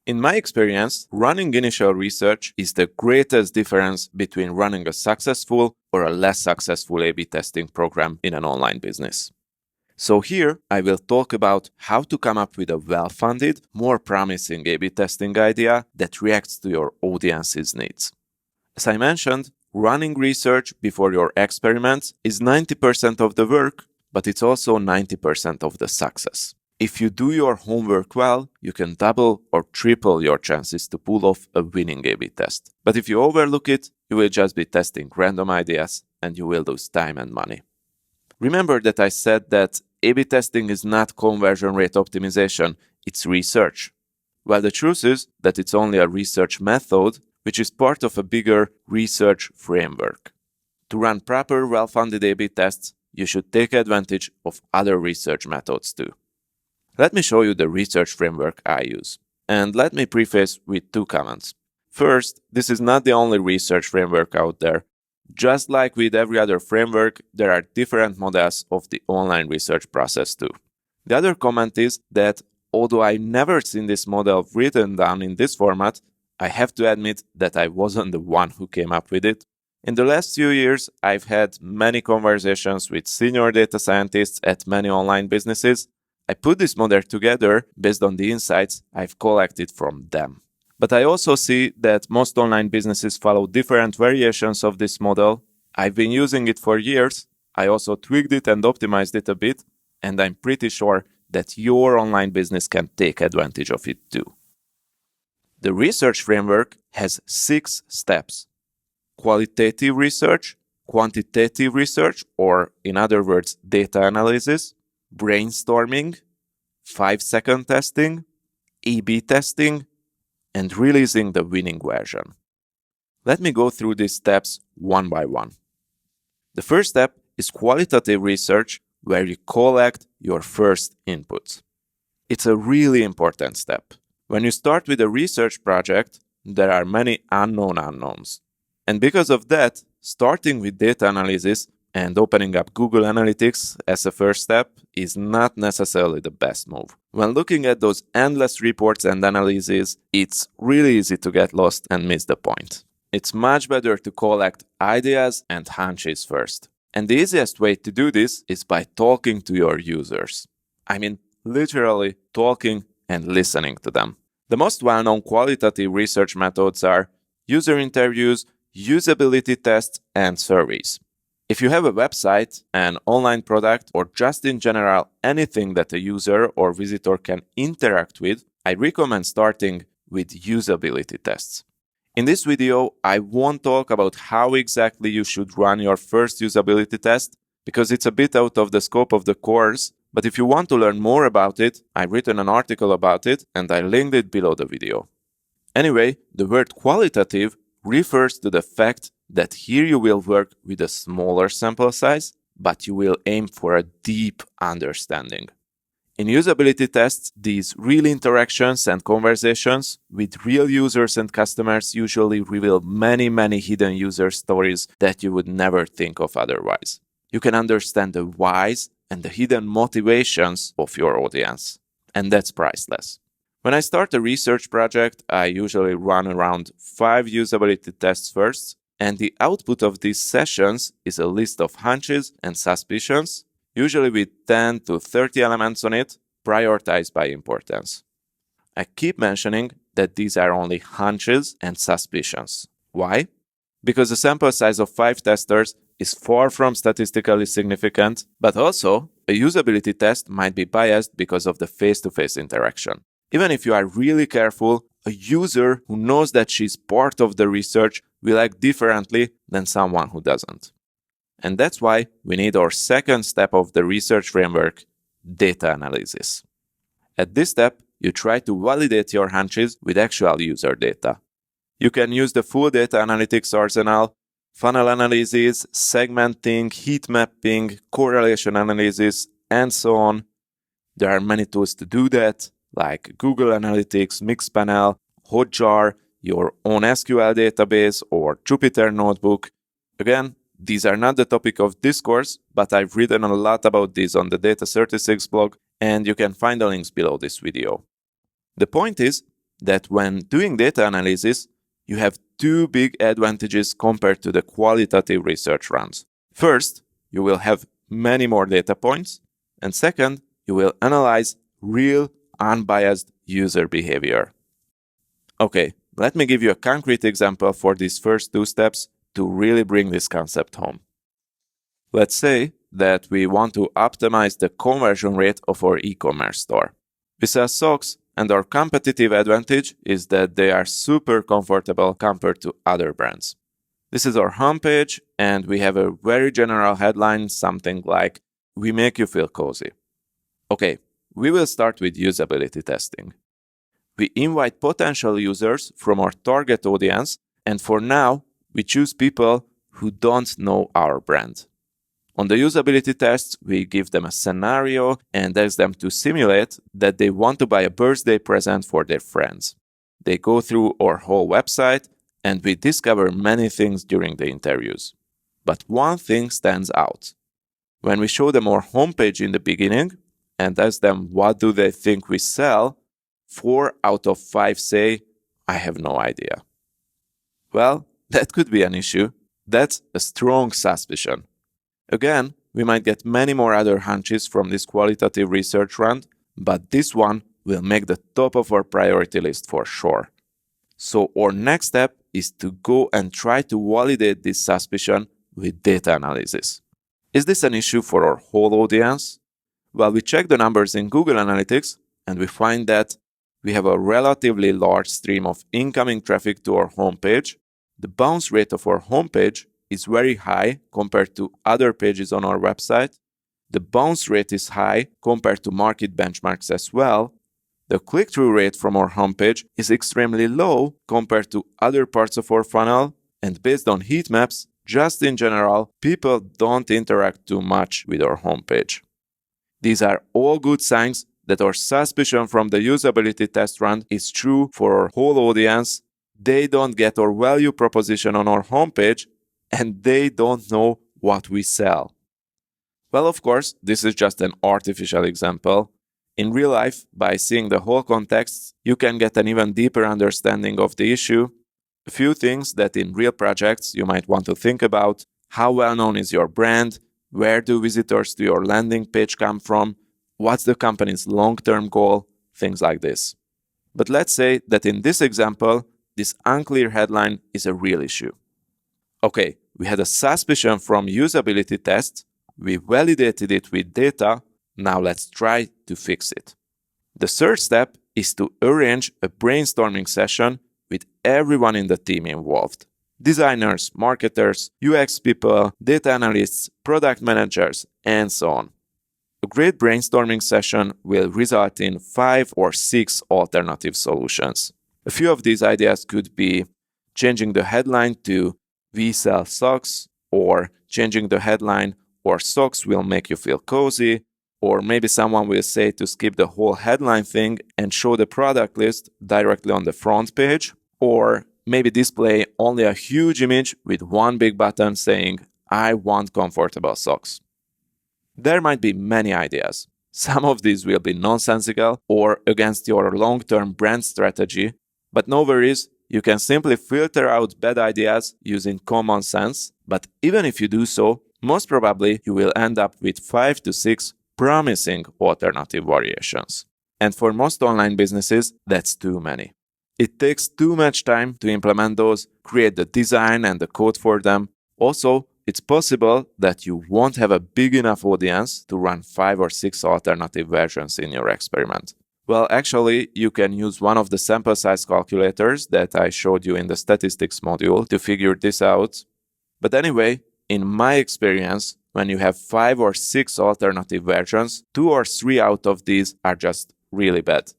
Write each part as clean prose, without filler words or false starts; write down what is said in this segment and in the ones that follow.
In my experience, running initial research is the greatest difference between running a successful or a less successful A/B testing program in an online business. So here, I will talk about how to come up with a well-funded, more promising A/B testing idea that reacts to your audience's needs. As I mentioned, running research before your experiments is 90% of the work, but it's also 90% of the success. If you do your homework well, you can double or triple your chances to pull off a winning A/B test. But if you overlook it, you will just be testing random ideas and you will lose time and money. Remember that I said that A/B testing is not conversion rate optimization, it's research. Well, the truth is that it's only a research method, which is part of a bigger research framework. To run proper, well-funded A/B tests, you should take advantage of other research methods too. Let me show you the research framework I use. And let me preface with two comments. First, this is not the only research framework out there. Just like with every other framework, there are different models of the online research process too. The other comment is that although I've never seen this model written down in this format, I have to admit that I wasn't the one who came up with it. In the last few years, I've had many conversations with senior data scientists at many online businesses. I put this model together based on the insights I've collected from them. But I also see that most online businesses follow different variations of this model. I've been using it for years. I also tweaked it and optimized it a bit, and I'm pretty sure that your online business can take advantage of it too. The research framework has 6 steps: qualitative research, quantitative research, or in other words, data analysis, brainstorming, 5-second testing, A/B testing, and releasing the winning version. Let me go through these steps one by one. The first step is qualitative research, where you collect your first inputs. It's a really important step. When you start with a research project, there are many unknown unknowns. And because of that, starting with data analysis and opening up Google Analytics as a first step is not necessarily the best move. When looking at those endless reports and analyses, it's really easy to get lost and miss the point. It's much better to collect ideas and hunches first. And the easiest way to do this is by talking to your users. I mean, literally talking and listening to them. The most well-known qualitative research methods are user interviews, usability tests, and surveys. If you have a website, an online product, or just in general anything that a user or visitor can interact with, I recommend starting with usability tests. In this video, I won't talk about how exactly you should run your first usability test, because it's a bit out of the scope of the course, but if you want to learn more about it, I've written an article about it and I linked it below the video. Anyway, the word qualitative refers to the fact that here you will work with a smaller sample size, but you will aim for a deep understanding. In usability tests, these real interactions and conversations with real users and customers usually reveal many hidden user stories that you would never think of otherwise. You can understand the whys and the hidden motivations of your audience, and that's priceless. When I start a research project, I usually run around 5 usability tests first, and the output of these sessions is a list of hunches and suspicions, usually with 10 to 30 elements on it, prioritized by importance. I keep mentioning that these are only hunches and suspicions. Why? Because the sample size of 5 testers is far from statistically significant, but also a usability test might be biased because of the face-to-face interaction. Even if you are really careful, a user who knows that she's part of the research will act differently than someone who doesn't. And that's why we need our second step of the research framework, data analysis. At this step, you try to validate your hunches with actual user data. You can use the full data analytics arsenal, funnel analysis, segmenting, heat mapping, correlation analysis, and so on. There are many tools to do that, like Google Analytics, Mixpanel, Hotjar, your own SQL database, or Jupyter Notebook. Again, these are not the topic of this course, but I've written a lot about these on the Data 36 blog, and you can find the links below this video. The point is that when doing data analysis, you have two big advantages compared to the qualitative research runs. First, you will have many more data points. And second, you will analyze real, unbiased user behavior. Okay, let me give you a concrete example for these first two steps to really bring this concept home. Let's say that we want to optimize the conversion rate of our e-commerce store. We sell socks, and our competitive advantage is that they are super comfortable compared to other brands. This is our homepage, and we have a very general headline, something like, "We make you feel cozy." Okay, we will start with usability testing. We invite potential users from our target audience, and for now, we choose people who don't know our brand. On the usability tests, we give them a scenario and ask them to simulate that they want to buy a birthday present for their friends. They go through our whole website, and we discover many things during the interviews. But one thing stands out. When we show them our homepage in the beginning and ask them what do they think we sell, 4 out of 5 say, "I have no idea." Well, that could be an issue. That's a strong suspicion. Again, we might get many more other hunches from this qualitative research run, but this one will make the top of our priority list for sure. So our next step is to go and try to validate this suspicion with data analysis. Is this an issue for our whole audience? Well, we check the numbers in Google Analytics, and we find that we have a relatively large stream of incoming traffic to our homepage. The bounce rate of our homepage is very high compared to other pages on our website. The bounce rate is high compared to market benchmarks as well. The click-through rate from our homepage is extremely low compared to other parts of our funnel, and based on heat maps, just in general, people don't interact too much with our homepage. These are all good signs that our suspicion from the usability test run is true for our whole audience. They don't get our value proposition on our homepage, and they don't know what we sell. Well, of course, this is just an artificial example. In real life, by seeing the whole context, you can get an even deeper understanding of the issue. A few things that in real projects you might want to think about: how well known is your brand? Where do visitors to your landing page come from? What's the company's long-term goal? Things like this. But let's say that in this example, this unclear headline is a real issue. Okay, we had a suspicion from usability tests, we validated it with data, now let's try to fix it. The third step is to arrange a brainstorming session with everyone in the team involved. Designers, marketers, UX people, data analysts, product managers, and so on. A great brainstorming session will result in 5 or 6 alternative solutions. A few of these ideas could be changing the headline to "We sell socks," or changing the headline "Our socks will make you feel cozy," or maybe someone will say to skip the whole headline thing and show the product list directly on the front page, or maybe display only a huge image with one big button saying, "I want comfortable socks." There might be many ideas. Some of these will be nonsensical or against your long-term brand strategy, but no worries, you can simply filter out bad ideas using common sense, but even if you do so, most probably you will end up with 5 to 6 promising alternative variations. And for most online businesses, that's too many. It takes too much time to implement those, create the design and the code for them. Also, it's possible that you won't have a big enough audience to run 5 or 6 alternative versions in your experiment. Well, actually, you can use one of the sample size calculators that I showed you in the statistics module to figure this out. But anyway, in my experience, when you have 5 or 6 alternative versions, 2 or 3 out of these are just really bad.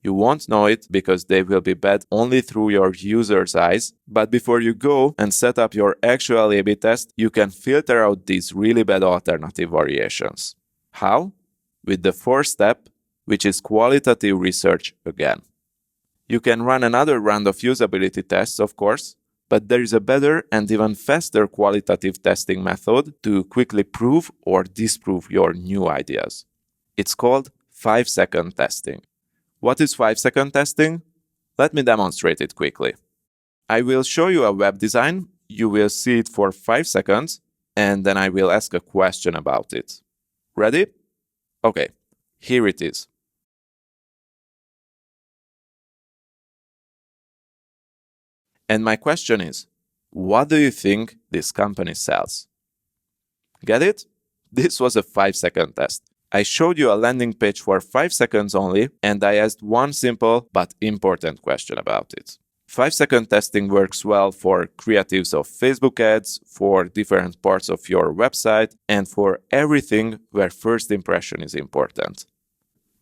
You won't know it because they will be bad only through your user's eyes, but before you go and set up your actual A/B test, you can filter out these really bad alternative variations. How? With the fourth step, which is qualitative research again. You can run another round of usability tests, of course, but there is a better and even faster qualitative testing method to quickly prove or disprove your new ideas. It's called 5-second testing. What is 5-second testing? Let me demonstrate it quickly. I will show you a web design. You will see it for 5 seconds, and then I will ask a question about it. Ready? Okay, here it is. And my question is, what do you think this company sells? Get it? This was a 5-second test. I showed you a landing page for 5 seconds only, and I asked one simple but important question about it. 5-second testing works well for creatives of Facebook ads, for different parts of your website, and for everything where first impression is important.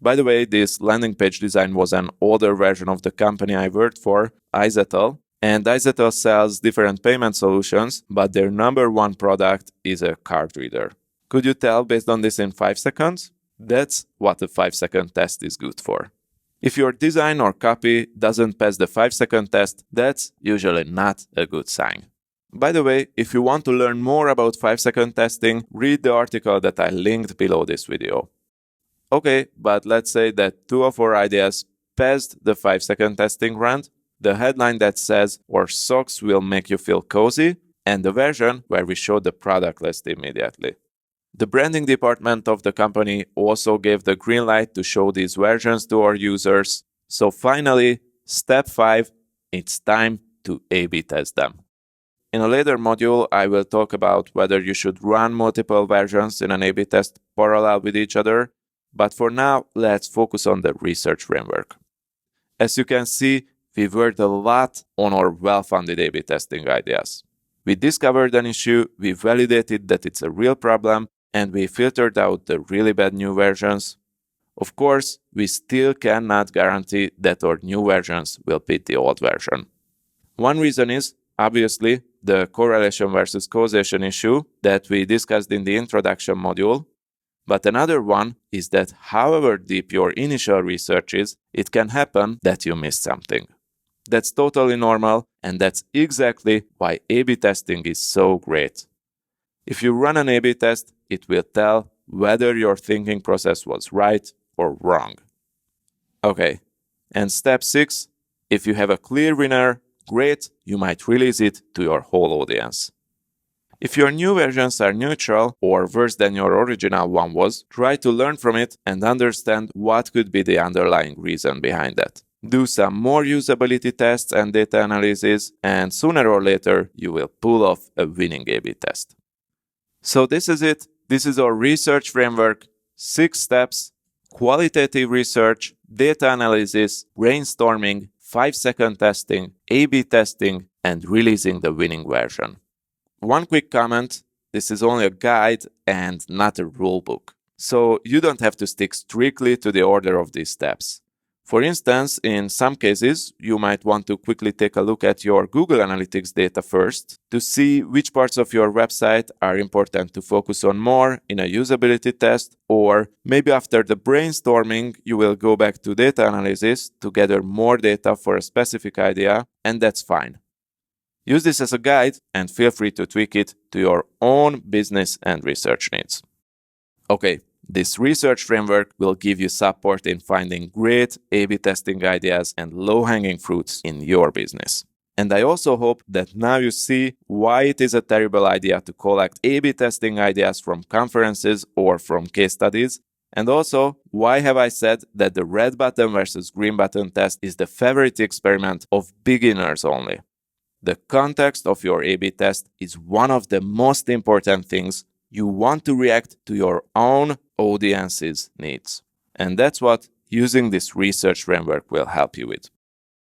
By the way, this landing page design was an older version of the company I worked for, Izettle, and Izettle sells different payment solutions, but their number one product is a card reader. Could you tell based on this in 5 seconds? That's what a 5-second test is good for. If your design or copy doesn't pass the 5-second test, that's usually not a good sign. By the way, if you want to learn more about 5-second testing, read the article that I linked below this video. Okay, but let's say that 2 of our ideas passed the 5-second testing run, the headline that says "Our socks will make you feel cozy," and the version where we show the product list immediately. The branding department of the company also gave the green light to show these versions to our users. So finally, step 5, it's time to A/B test them. In a later module, I will talk about whether you should run multiple versions in an A/B test parallel with each other, but for now, let's focus on the research framework. As you can see, we worked a lot on our well-funded A/B testing ideas. We discovered an issue, we validated that it's a real problem, and we filtered out the really bad new versions. Of course, we still cannot guarantee that our new versions will beat the old version. One reason is, obviously, the correlation versus causation issue that we discussed in the introduction module. But another one is that however deep your initial research is, it can happen that you miss something. That's totally normal, and that's exactly why A/B testing is so great. If you run an A/B test, it will tell whether your thinking process was right or wrong. Okay, and step 6, if you have a clear winner, great, you might release it to your whole audience. If your new versions are neutral or worse than your original one was, try to learn from it and understand what could be the underlying reason behind that. Do some more usability tests and data analysis, and sooner or later you will pull off a winning A/B test. So this is it. This is our research framework. 6 steps: qualitative research, data analysis, brainstorming, 5-second testing, A/B testing, and releasing the winning version. One quick comment, this is only a guide and not a rule book. So you don't have to stick strictly to the order of these steps. For instance, in some cases, you might want to quickly take a look at your Google Analytics data first to see which parts of your website are important to focus on more in a usability test, or maybe after the brainstorming, you will go back to data analysis to gather more data for a specific idea, and that's fine. Use this as a guide and feel free to tweak it to your own business and research needs. Okay. This research framework will give you support in finding great A/B testing ideas and low-hanging fruits in your business. And I also hope that now you see why it is a terrible idea to collect A/B testing ideas from conferences or from case studies, and also why have I said that the red button versus green button test is the favorite experiment of beginners only. The context of your A/B test is one of the most important things. You want to react to your own audience's needs. And that's what using this research framework will help you with.